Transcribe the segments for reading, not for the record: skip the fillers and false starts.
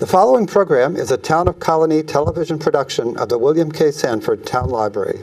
The following program is a Town of Colonie television production of the William K. Sanford Town Library.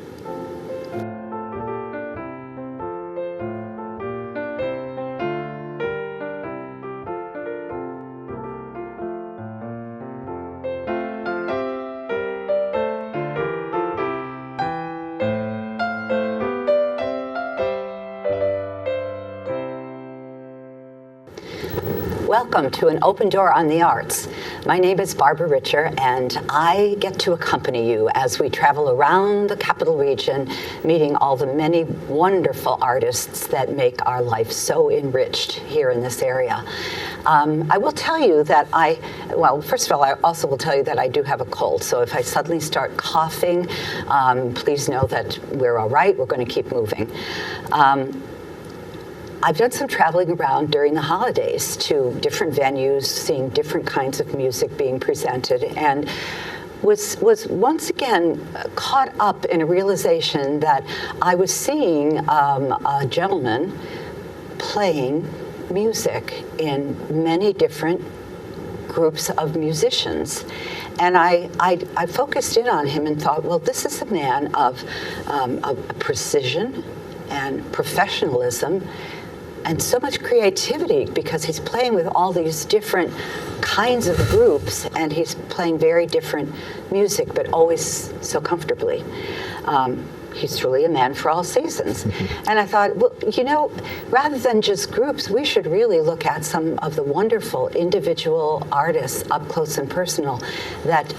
Welcome to An Open Door on the Arts. My name is Barbara Richer, and I get to accompany you as we travel around the capital region, meeting all the many wonderful artists that make our life so enriched here in this area. I will tell you that first of all, I also will tell you that I do have a cold, so if I suddenly start coughing, please know that we're all right, we're going to keep moving. I've done some traveling around during the holidays to different venues, seeing different kinds of music being presented, and was once again caught up in a realization that I was seeing a gentleman playing music in many different groups of musicians. And I focused in on him and thought, well, this is a man of precision and professionalism and so much creativity, because he's playing with all these different kinds of groups and he's playing very different music, but always so comfortably. He's truly a man for all seasons. And I thought, well, you know, rather than just groups, we should really look at some of the wonderful individual artists up close and personal that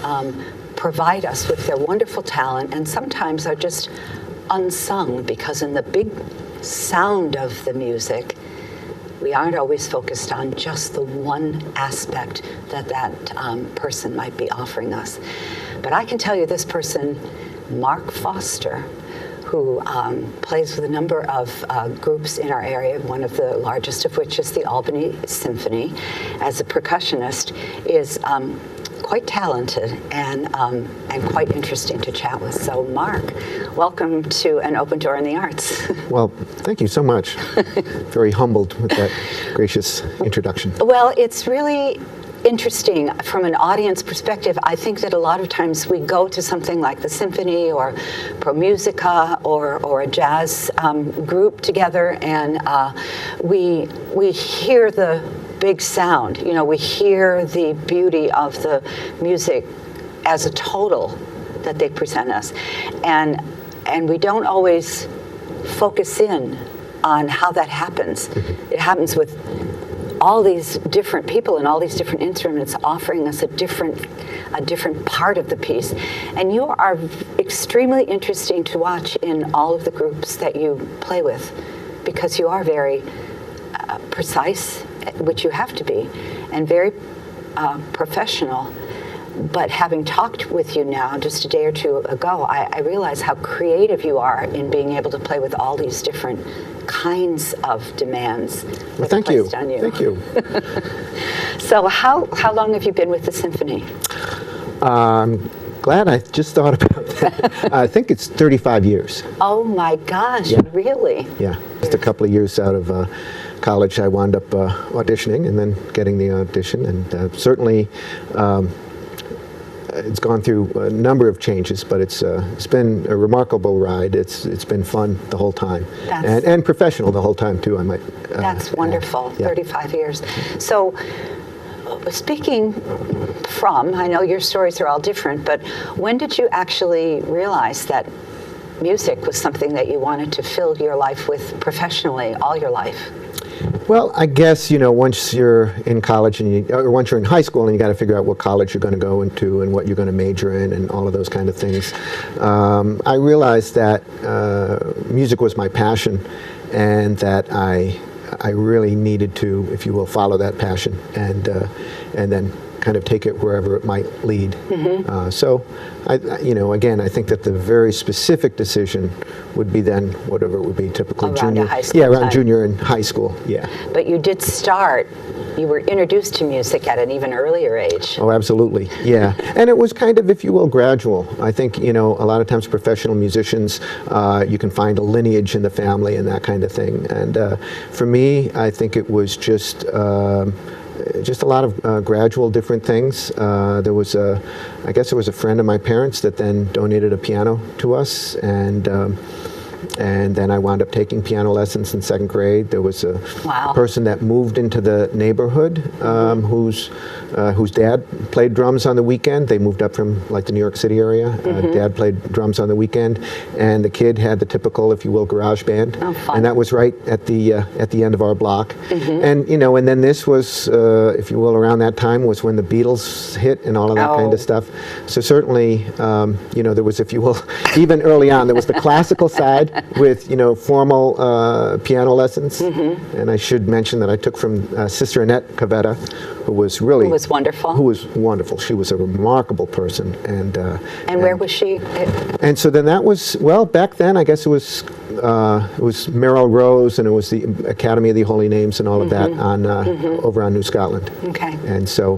provide us with their wonderful talent and sometimes are just unsung, because in the big sound of the music, we aren't always focused on just the one aspect that person might be offering us. But I can tell you this person, Mark Foster, who plays with a number of groups in our area, one of the largest of which is the Albany Symphony, as a percussionist, is quite talented and quite interesting to chat with. So Mark, welcome to An Open Door in the Arts. Well, thank you so much. Very humbled with that gracious introduction. Well, it's really interesting from an audience perspective. I think that a lot of times we go to something like the symphony or Pro Musica or a jazz group together, and we hear the big sound. You know, we hear the beauty of the music as a total that they present us, and we don't always focus in on how that happens. It happens with all these different people and all these different instruments offering us a different part of the piece. And you are extremely interesting to watch in all of the groups that you play with, because you are very precise, which you have to be, and very professional. But having talked with you now just a day or two ago, I realize how creative you are in being able to play with all these different kinds of demands well, thank you. On you. Thank you. So how long have you been with the symphony? I'm glad I just thought about that. I think it's 35 years. Oh my gosh, yeah. Really? Yeah, just a couple of years out of college I wound up auditioning and then getting the audition, and certainly it's gone through a number of changes, but it's been a remarkable ride. It's been fun the whole time, and professional the whole time too. I might. That's wonderful. Yeah. 35 years. So, speaking from, I know your stories are all different, but when did you actually realize that music was something that you wanted to fill your life with professionally all your life? Well, I guess, you know, once you're in college or once you're in high school and you got to figure out what college you're going to go into and what you're going to major in and all of those kind of things, I realized that music was my passion, and that I really needed to, if you will, follow that passion and then kind of take it wherever it might lead. Mm-hmm. So, again, I think that the very specific decision would be then whatever it would be, typically around junior. High school yeah, around time. Junior and high school. Yeah. But you did start. You were introduced to music at an even earlier age. Oh, absolutely. Yeah, and it was kind of, if you will, gradual. I think, you know, a lot of times professional musicians, you can find a lineage in the family and that kind of thing. And for me, I think it was just just a lot of gradual different things. I guess there was a friend of my parents that then donated a piano to us, and then I wound up taking piano lessons in 2nd grade. There was a Wow. person that moved into the neighborhood whose dad played drums on the weekend. They moved up from like the New York City area. Dad played drums on the weekend, and the kid had the typical, if you will, garage band. Oh, fun. And that was right at the end of our block. And and then this was, if you will, around that time was when the Beatles hit and all of that kind Oh. of stuff. So certainly, there was, if you will, even early on, there was the classical side with formal piano lessons. And I should mention that I took from Sister Annette Cavetta, who was really Who was wonderful. Who was wonderful. She was a remarkable person, and where was she? and so then that was, well, back then I guess it was Merrill Rose, and it was the Academy of the Holy Names and all of that on over on New Scotland. Okay. And so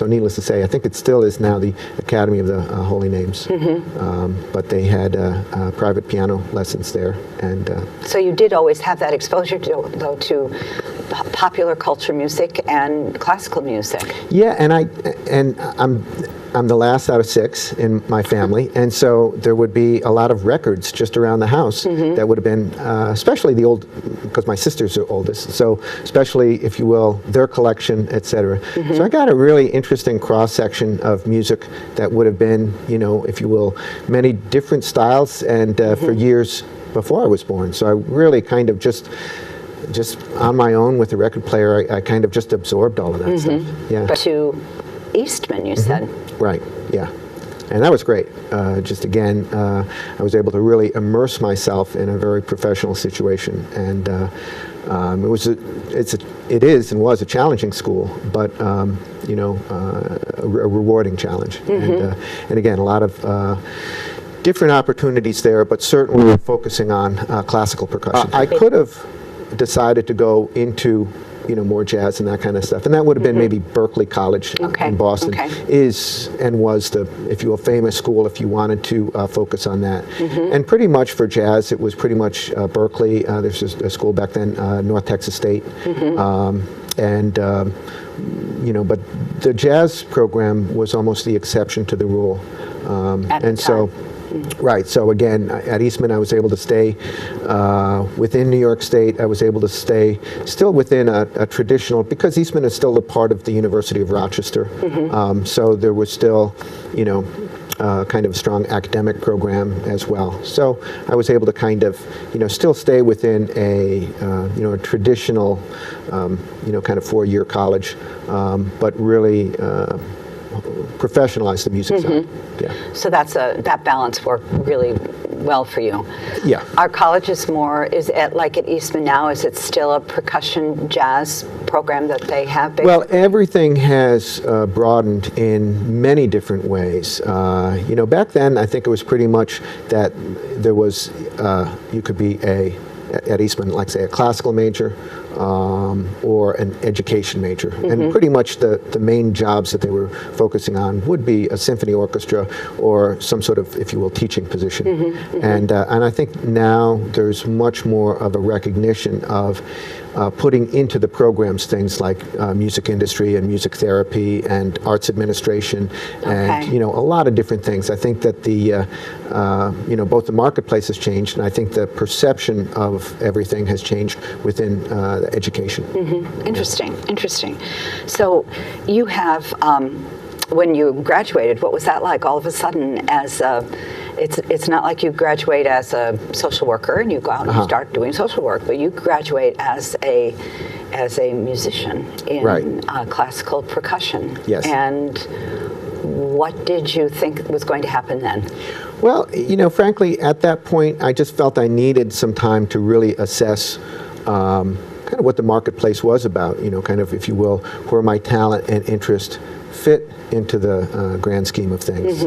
needless to say, I think it still is now the Academy of the Holy Names. But they had private piano lessons there, and So you did always have that exposure to popular culture music and classical music. yeah, and I'm the last out of 6 in my family, and so there would be a lot of records just around the house that would have been, especially the old, because my sisters are oldest, so especially, if you will, their collection, etc. So I got a really interesting cross-section of music that would have been, if you will, many different styles, and for years before I was born. So I really kind of just on my own with the record player, I kind of just absorbed all of that stuff. Yeah. But to Eastman, you said. Right, yeah. And that was great. Just again, I was able to really immerse myself in a very professional situation, and it is and was a challenging school, but a rewarding challenge. And again, a lot of different opportunities there, but certainly focusing on classical percussion. I could have decided to go into more jazz and that kind of stuff. And that would have been maybe Berklee College in Boston is and was the, if you will, famous school if you wanted to focus on that. And pretty much for jazz, it was pretty much Berklee. There's a school back then, North Texas State. But the jazz program was almost the exception to the rule. Right, so again, at Eastman I was able to stay within New York State. I was able to stay still within a traditional, because Eastman is still a part of the University of Rochester, so there was still, kind of a strong academic program as well. So I was able to kind of, still stay within a traditional, kind of 4-year college, but really professionalize the music side. Yeah. So that balance worked really well for you. Yeah. Our college is like at Eastman now, is it still a percussion jazz program that they have? Basically? Well, everything has broadened in many different ways. Back then I think it was pretty much that there was, you could be at Eastman, like say a classical major, or an education major. And pretty much the main jobs that they were focusing on would be a symphony orchestra or some sort of, if you will, teaching position. And I think now there's much more of a recognition of putting into the programs things like music industry and music therapy and arts administration and a lot of different things. I think that the both the marketplace has changed, and I think the perception of everything has changed within education. Interesting. So you have, when you graduated, what was that like? All of a sudden, it's not like you graduate as a social worker and you go out and start doing social work, but you graduate as a musician in classical percussion. Yes. And what did you think was going to happen then? Well, frankly, at that point, I just felt I needed some time to really assess kind of what the marketplace was about, kind of, if you will, where my talent and interest fit into the grand scheme of things.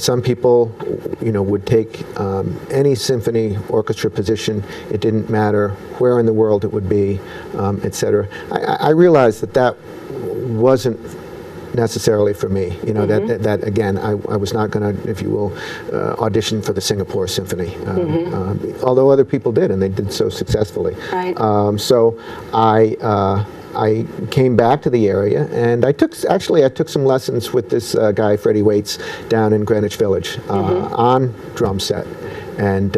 Some people, would take any symphony orchestra position. It didn't matter where in the world it would be, et cetera. I realized that wasn't necessarily for me. That again, I was not going to, if you will, audition for the Singapore Symphony, although other people did, and they did so successfully. Right. So I I came back to the area, and I took some lessons with this guy, Freddie Waits, down in Greenwich Village on drum set, and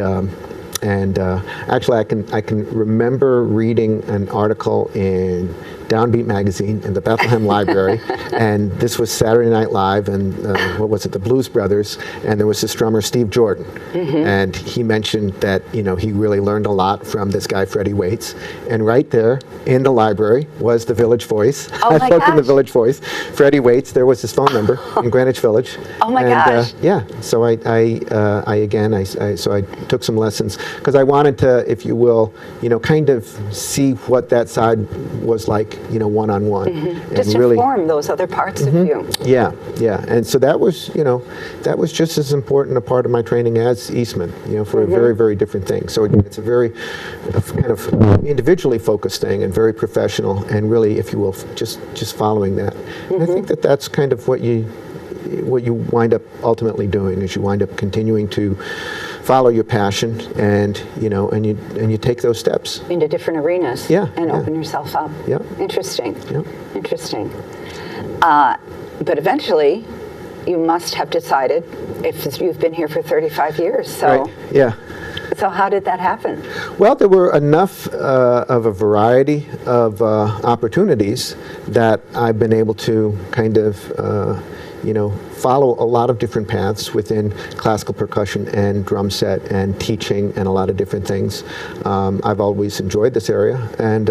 actually I can remember reading an article in Downbeat magazine in the Bethlehem Library, and this was Saturday Night Live, and what was it, the Blues Brothers, and there was this drummer, Steve Jordan, and he mentioned that, you know, he really learned a lot from this guy, Freddie Waits, and right there in the library was the Village Voice. Oh my I looked in the gosh. Village Voice, Freddie Waits, there was his phone number in Greenwich Village. Oh my and, gosh. Yeah, so I took some lessons, because I wanted to, if you will, you know, kind of see what that side was like, you know, one-on-one. And Just to really form those other parts of you. Yeah, yeah, and so that was, you know, that was just as important a part of my training as Eastman, you know, for a very, very different thing. So again, it's a very kind of individually focused thing, and very professional, and really, if you will, just following that. And I think that that's kind of what you wind up ultimately doing, is you wind up continuing to follow your passion, and you know, and you take those steps Into different arenas. Yeah, And yeah. open yourself up. Yeah. Interesting. Yeah. Interesting. But eventually, you must have decided, if you've been here for 35 years, so. Right. Yeah. So how did that happen? Well, there were enough of a variety of opportunities that I've been able to kind of, you know, follow a lot of different paths within classical percussion and drum set and teaching and a lot of different things. I've always enjoyed this area, and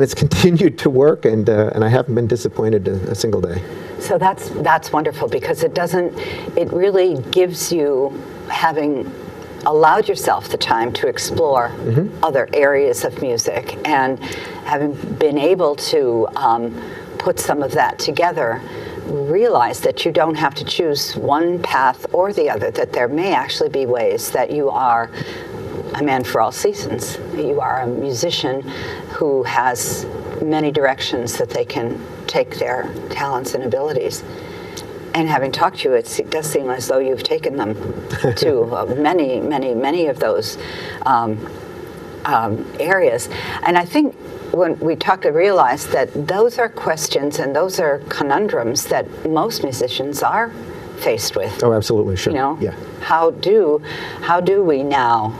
it's continued to work, and I haven't been disappointed a single day. So that's wonderful, because it really gives you, having allowed yourself the time to explore other areas of music, and having been able to put some of that together, realize that you don't have to choose one path or the other, that there may actually be ways that you are a man for all seasons. You are a musician who has many directions that they can take their talents and abilities. And having talked to you, it does seem as though you've taken them to many of those areas. And I think when we talked, I realized that those are questions and those are conundrums that most musicians are faced with. Oh, absolutely, sure. You know, Yeah. how do we now,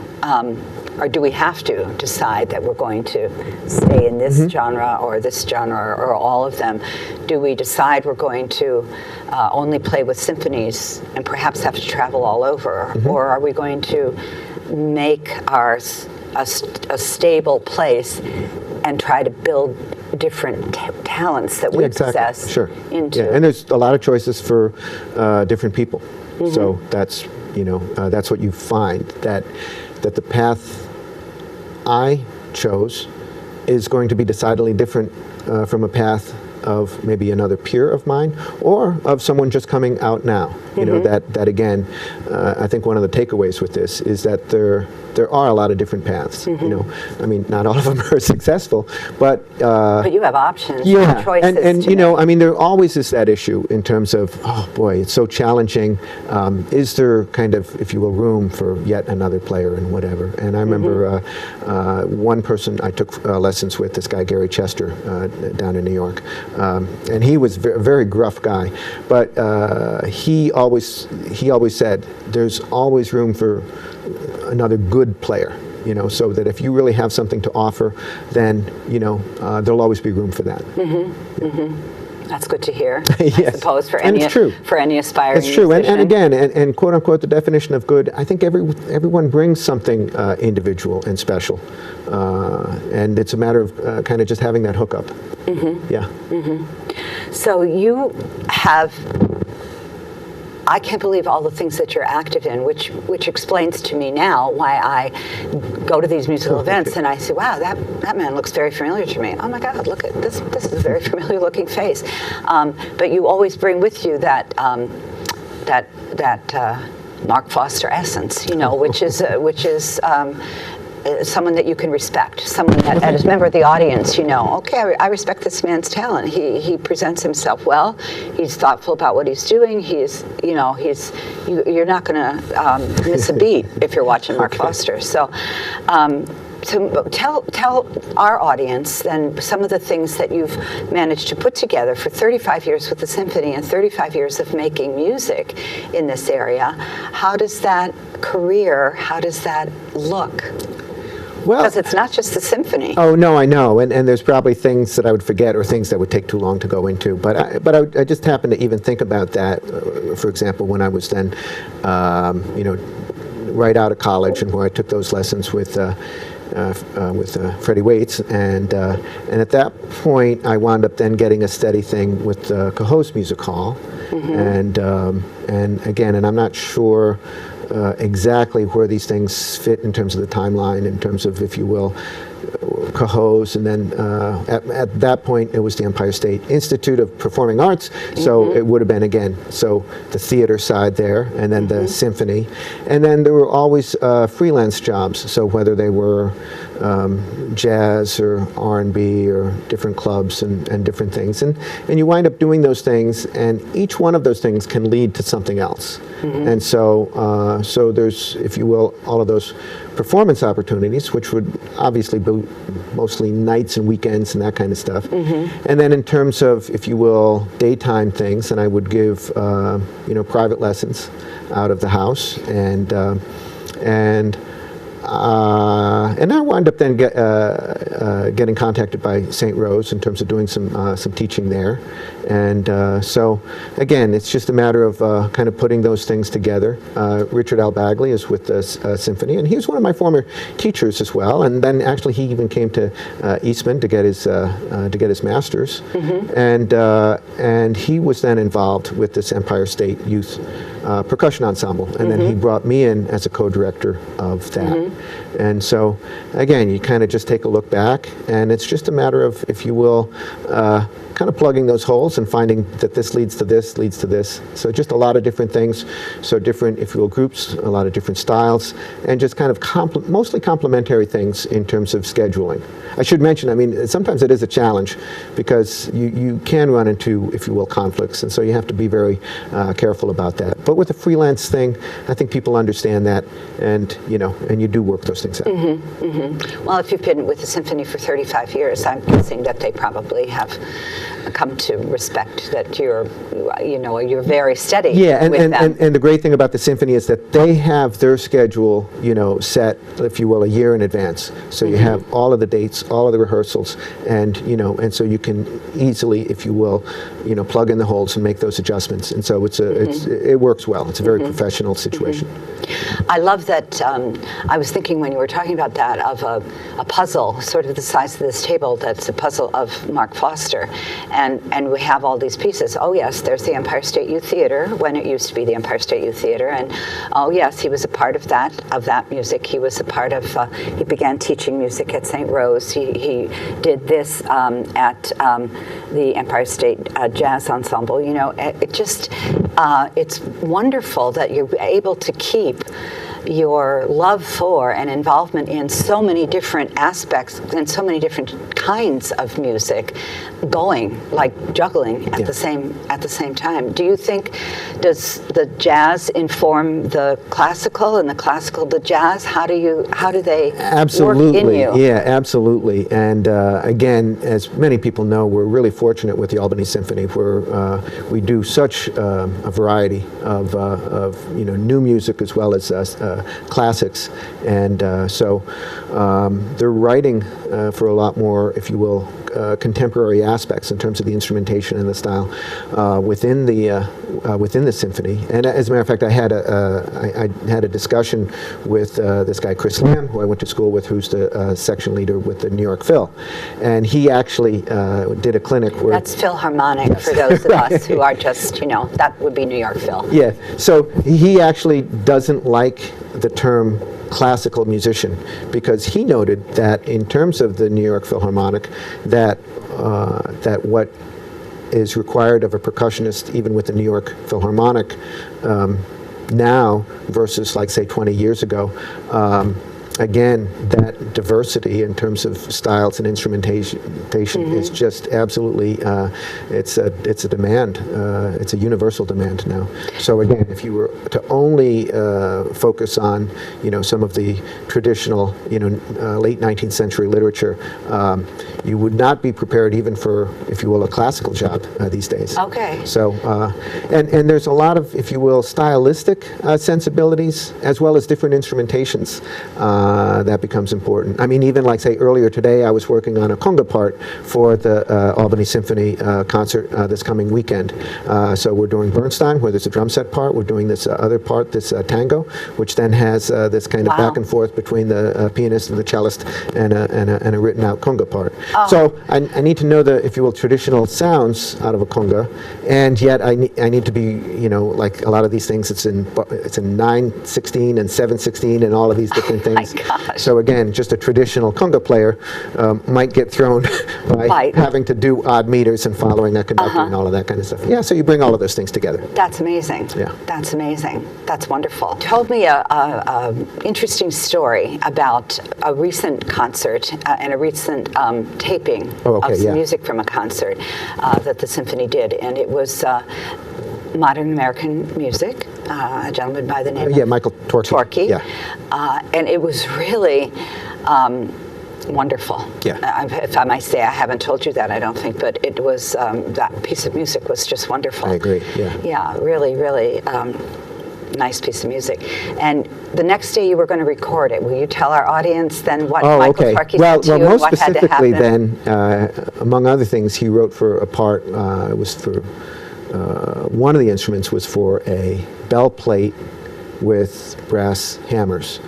or do we have to decide that we're going to stay in this genre or this genre or all of them? Do we decide we're going to only play with symphonies and perhaps have to travel all over, or are we going to make ours a stable place and try to build different talents that we possess Sure. into? Yeah, and there's a lot of choices for different people. So that's, you know, that's what you find, that the path I chose is going to be decidedly different from a path of maybe another peer of mine, or of someone just coming out now. You know, that again, I think one of the takeaways with this is that there are a lot of different paths. You know, I mean, not all of them are successful, but you have options, yeah, choices and to you know, make. I mean, there always is that issue in terms of, oh boy, it's so challenging. Is there kind of, if you will, room for yet another player and whatever? And I remember one person I took lessons with, this guy Gary Chester down in New York, and he was a very gruff guy, but he always said there's always room for another good player. You know, so that if you really have something to offer, then, you know, there'll always be room for that. That's good to hear. Yes. I suppose for And any it's true. for any aspiring It's true, and musician. again, and quote unquote, the definition of good, I think everyone brings something individual and special, and it's a matter of kind of just having that hookup. Yeah. So you have, I can't believe all the things that you're active in, which explains to me now why I go to these musical events and I say, wow, that man looks very familiar to me. Oh my God, look at this! This is a very familiar looking face. But you always bring with you that Mark Foster essence, you know, which is someone that you can respect, someone that, as a member of the audience, you know, okay, I respect this man's talent. He presents himself well. He's thoughtful about what he's doing. You're not going to miss a beat if you're watching Mark Foster. So So tell our audience then some of the things that you've managed to put together for 35 years with the symphony and 35 years of making music in this area. How does that career, how does that look? Well, Because it's not just the symphony. oh no, I know, and there's probably things that I would forget or things that would take too long to go into. But I just happened to even think about that. For example, when I was then, right out of college, and where I took those lessons with Freddie Waits, and at that point, I wound up then getting a steady thing with the Cohoes Music Hall, and again, and I'm not sure exactly where these things fit in terms of the timeline, in terms of, if you will, Cohoes, and then at that point it was the Empire State Institute of Performing Arts, so it would have been, again, so the theater side there, and then the symphony, and then there were always freelance jobs, so whether they were jazz or R&B or different clubs and different things, and you wind up doing those things, and each one of those things can lead to something else, and so so there's, if you will, all of those performance opportunities, which would obviously be mostly nights and weekends and that kind of stuff. And then in terms of, if you will, daytime things, and I would give private lessons out of the house, and I wound up then getting contacted by St. Rose in terms of doing some teaching there, and so again, it's just a matter of kind of putting those things together. Richard Al Bagley is with the symphony, and he was one of my former teachers as well. And then actually, he even came to Eastman to get his master's, and he was then involved with this Empire State Youth Percussion Ensemble, and then he brought me in as a co-director of that. And so, again, you kind of just take a look back, and it's just a matter of, if you will, kind of plugging those holes and finding that this leads to this, leads to this. So just a lot of different things, so different, if you will, groups, a lot of different styles, and just kind of mostly complementary things in terms of scheduling. I should mention, I mean, sometimes it is a challenge, because you can run into, if you will, conflicts, and so you have to be very careful about that. But with a freelance thing, I think people understand that, and you do work those things out. Well, if you've been with the symphony for 35 years, I'm guessing that they probably have come to respect that you're very steady. Yeah, with them. And the great thing about the symphony is that they have their schedule, set, if you will, a year in advance. So you have all of the dates, all of the rehearsals, and so you can easily, if you will, plug in the holes and make those adjustments. And so it works well. It's a very professional situation. I love that. I was thinking when you were talking about that of a puzzle, sort of the size of this table. That's a puzzle of Mark Foster, and we have all these pieces. Oh yes, there's the Empire State Youth Theater when it used to be the Empire State Youth Theater, and oh yes, he was a part of that music. He was a part of. He began teaching music at St. Rose. He did this at the Empire State Jazz Ensemble. It's wonderful that you're able to keep your love for and involvement in so many different aspects and so many different kinds of music going, like juggling at the same time. Do you think, does the jazz inform the classical and the classical the jazz? How do they absolutely work in you? Yeah, absolutely. And again, as many people know, we're really fortunate with the Albany Symphony, where we do such a variety of new music as well as classics, and so they're writing for a lot more, if you will, contemporary aspects in terms of the instrumentation and the style within the symphony. And as a matter of fact, I had a discussion with this guy Chris Lamb, who I went to school with, who's the section leader with the New York Phil, and he actually did a clinic where that's Philharmonic, yes. For those of us who are just that would be New York Phil. Yeah, so he actually doesn't like the term classical musician, because he noted that in terms of the New York Philharmonic, that what is required of a percussionist, even with the New York Philharmonic now versus, like, say 20 years ago, again, that diversity in terms of styles and instrumentation is just absolutely, it's a demand. It's a universal demand now. So again, if you were to only focus on, some of the traditional, late 19th century literature, you would not be prepared even for, if you will, a classical job these days. Okay. So, and there's a lot of, if you will, stylistic sensibilities as well as different instrumentations that becomes important. I mean, even like, say, earlier today, I was working on a conga part for the Albany Symphony concert this coming weekend. So we're doing Bernstein, where there's a drum set part. We're doing this other part, this tango, which then has this kind of back and forth between the pianist and the cellist and a written out conga part. Oh. So I need to know the, if you will, traditional sounds out of a conga, and yet I need to be, like a lot of these things, it's in 9/16 and 7/16 and all of these different things. Gosh. So again, just a traditional conga player might get thrown by having to do odd meters and following a conductor and all of that kind of stuff. Yeah, so you bring all of those things together. That's amazing. Yeah. That's amazing. That's wonderful. Told me a interesting story about a recent concert and a recent taping of some music from a concert that the symphony did, and it was modern American music, a gentleman by the name of Michael Torky. Yeah. And it was really wonderful. Yeah. If I might say, I haven't told you that, I don't think, but it was, that piece of music was just wonderful. I agree, yeah. Yeah, really, really nice piece of music. And the next day you were going to record it. Will you tell our audience then what Michael Torky said to you and what had to happen? Well, most specifically then, among other things, he wrote for a part, it was for, one of the instruments was for a bell plate with brass hammers.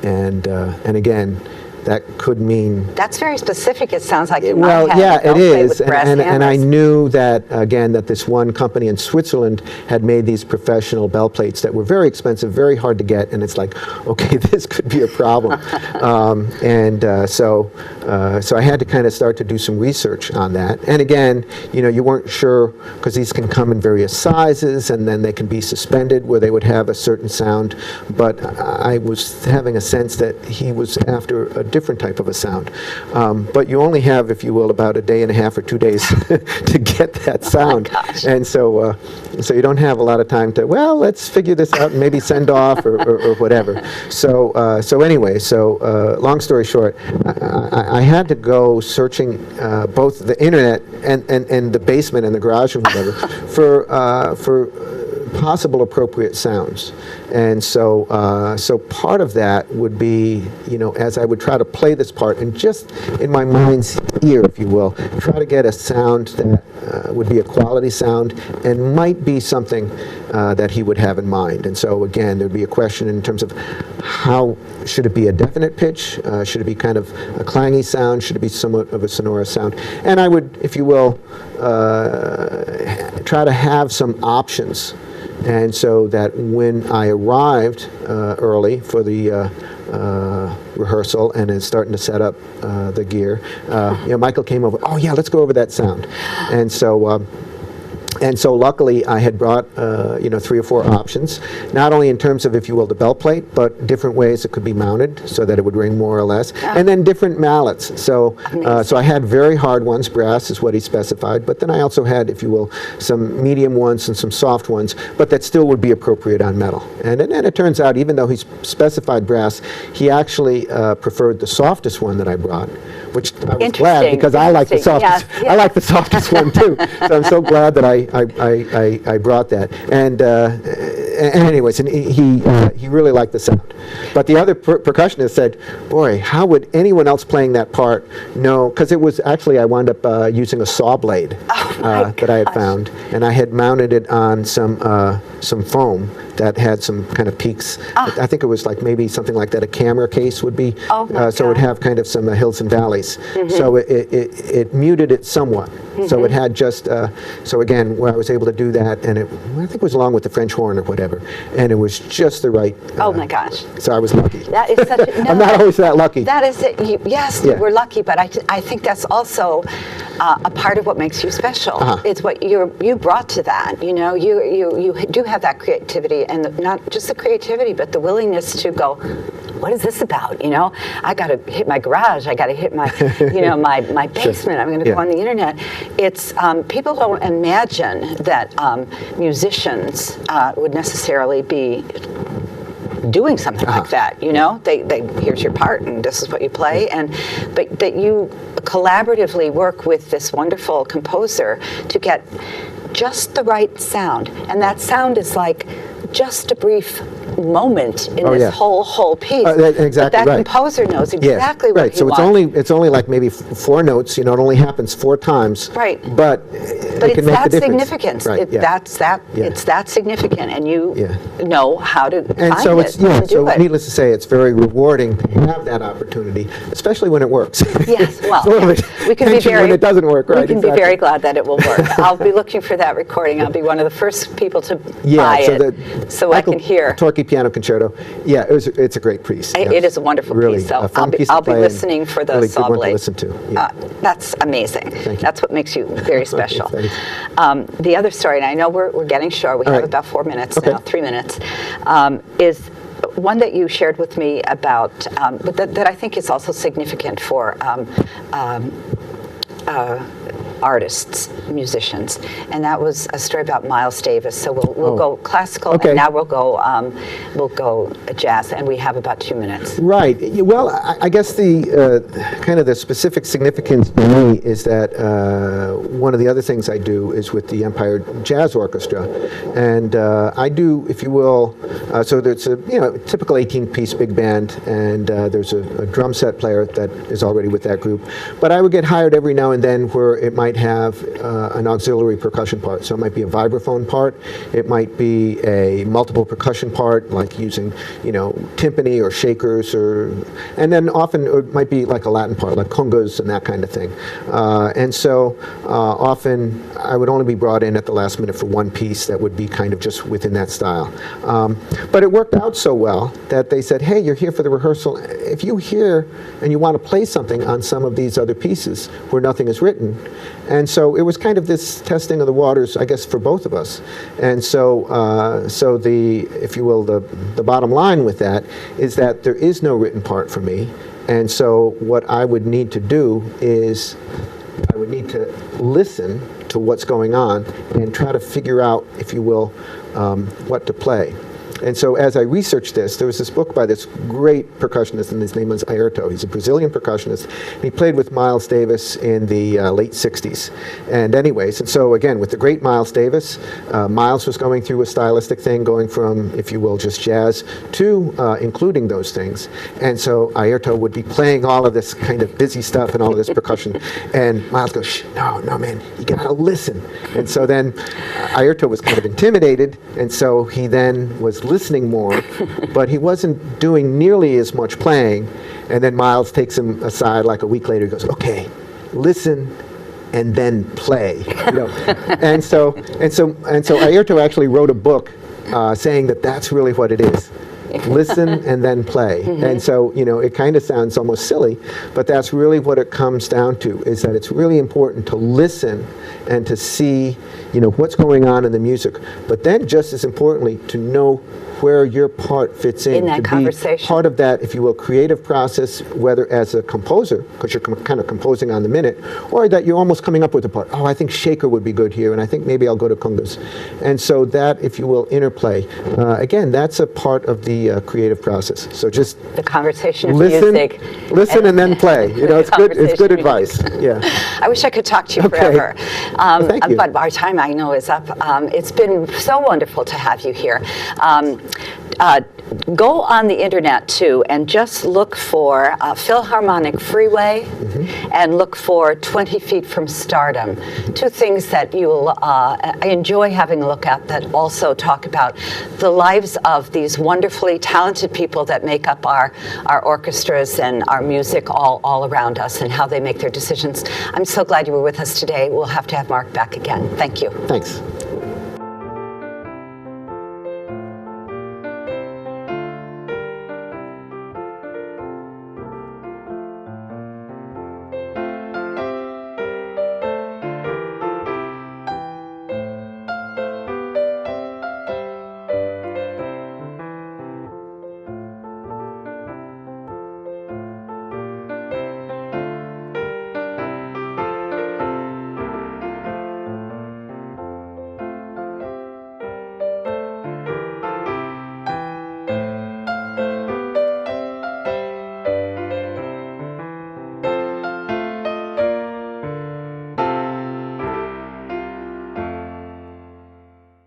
And again, that could mean... That's very specific. It sounds like you might have yeah, a bell it plate is. with brass hammers. And I knew that, again, that this one company in Switzerland had made these professional bell plates that were very expensive, very hard to get, and it's like, okay, this could be a problem. So I had to kind of start to do some research on that. And again, you weren't sure, because these can come in various sizes, and then they can be suspended where they would have a certain sound. But I was having a sense that he was after a different type of a sound. But you only have, if you will, about a day and a half or 2 days to get that sound. Oh my gosh. And so you don't have a lot of time to, well, let's figure this out and maybe send off or whatever. So anyway, long story short, I had to go searching both the internet and the basement and the garage and whatever for possible appropriate sounds. And so part of that would be, as I would try to play this part, and just in my mind's ear, if you will, try to get a sound that would be a quality sound and might be something that he would have in mind. And so again, there'd be a question in terms of how should it be a definite pitch? Should it be kind of a clangy sound? Should it be somewhat of a sonorous sound? And I would, if you will, try to have some options. And so that when I arrived early for the rehearsal and is starting to set up the gear, Michael came over, oh yeah, let's go over that sound. And so luckily I had brought 3 or 4 options, not only in terms of, if you will, the bell plate, but different ways it could be mounted so that it would ring more or less, and then different mallets. So I had very hard ones, brass is what he specified, but then I also had, if you will, some medium ones and some soft ones, but that still would be appropriate on metal. And it turns out, even though he specified brass, he actually preferred the softest one that I brought, which I was glad, because I like the softest. Yes, yes. I like the softest one too. So I'm so glad that I brought that. And anyways, and he really liked the sound. But the other percussionist said, "Boy, how would anyone else playing that part know?" Because it was actually, I wound up using a saw blade that I had found, and I had mounted it on some foam that had some kind of peaks. I think it was like maybe something like that a camera case would be. So it would have kind of some hills and valleys. So it muted it somewhat. So it had just, so again, where I was able to do that, and I think it was along with the French horn or whatever, and it was just the right. Oh my gosh. So I was lucky. That is such a, no, I'm not always that lucky. That is it. You were lucky, but I think that's also a part of what makes you special. It's what you brought to that. You do have that creativity, and not just the creativity, but the willingness to go, what is this about? You know, I got to hit my garage. I got to hit my, you know, my basement. I'm going to go on the internet. It's people don't imagine that musicians would necessarily be doing something like that. You know, they here's your part and this is what you play, but that you collaboratively work with this wonderful composer to get just the right sound, and that sound is like just a brief moment in this whole piece. Exactly. But that composer knows exactly what he so wants. it's only like maybe 4 notes. You know, it only happens 4 times. Right. But it can it's make that the difference. significant. Right. It's that significant, and you know how to And find so it it's and do it. needless to say, it's very rewarding to have that opportunity, especially when it works. Yes, well, It's a little bit we can be tension very when it doesn't work. Right. We can be very glad that it will work. I'll be looking for that recording. I'll be one of the first people to buy it, so I can hear. Torquay Piano Concerto. Yeah, it's a great piece. It is a wonderful really, piece. So a fun piece I'll to be play listening for the really saw good one blade. to listen to. Yeah. That's amazing. Thank you. That's what makes you very special. Thanks. The other story, and I know we're getting short. We have about 4 minutes now, 3 minutes, is one that you shared with me about, but that I think is also significant for artists, musicians, and that was a story about Miles Davis. So we'll go classical, and now we'll go jazz, and we have about 2 minutes. Right. Well, I guess the kind of the specific significance to me is that one of the other things I do is with the Empire Jazz Orchestra, and I do, if you will, so there's a typical 18-piece big band, and there's a drum set player that is already with that group, but I would get hired every now and then where it might have an auxiliary percussion part. So it might be a vibraphone part, it might be a multiple percussion part, like using, timpani or shakers, and then often it might be like a Latin part, like congas and that kind of thing. And so often I would only be brought in at the last minute for one piece that would be kind of just within that style. But it worked out so well that they said, hey, you're here for the rehearsal. If you hear and you want to play something on some of these other pieces where nothing is written. And so it was kind of this testing of the waters, I guess, for both of us. And so, if you will, the bottom line with that is that there is no written part for me. And so what I would need to do is I would need to listen to what's going on and try to figure out, if you will, what to play. And so as I researched this, there was this book by this great percussionist, and his name was Airto. He's a Brazilian percussionist. And he played with Miles Davis in the late 60s. And anyways, and so again, with the great Miles Davis, Miles was going through a stylistic thing, going from, if you will, just jazz to including those things. And so Airto would be playing all of this kind of busy stuff and all of this percussion. And Miles goes, shh, no, man, you gotta listen. And so then Airto was kind of intimidated, and so he then was listening more, but he wasn't doing nearly as much playing. And then Miles takes him aside like a week later. He goes, okay, listen and then play. And so Airto actually wrote a book saying that that's really what it is. Listen and then play. And so, it kind of sounds almost silly, but that's really what it comes down to, is that it's really important to listen and to see, what's going on in the music. But then, just as importantly, to know where your part fits in that to conversation. Be part of that, if you will, creative process, whether as a composer, because you're kind of composing on the minute, or that you're almost coming up with a part. Oh, I think shaker would be good here, and I think maybe I'll go to congas. And so that, if you will, interplay, again, that's a part of the creative process. So just the conversation of listen, music. Listen and then play. It's good. It's good advice. Yeah. I wish I could talk to you forever. Thank you. But our time, I know, is up. It's been so wonderful to have you here. Go on the internet too and just look for Philharmonic Freeway and look for 20 Feet from Stardom. Two things that you'll enjoy having a look at, that also talk about the lives of these wonderfully talented people that make up our orchestras and our music all around us, and how they make their decisions. I'm so glad you were with us today. We'll have to have Mark back again. Thank you. Thanks.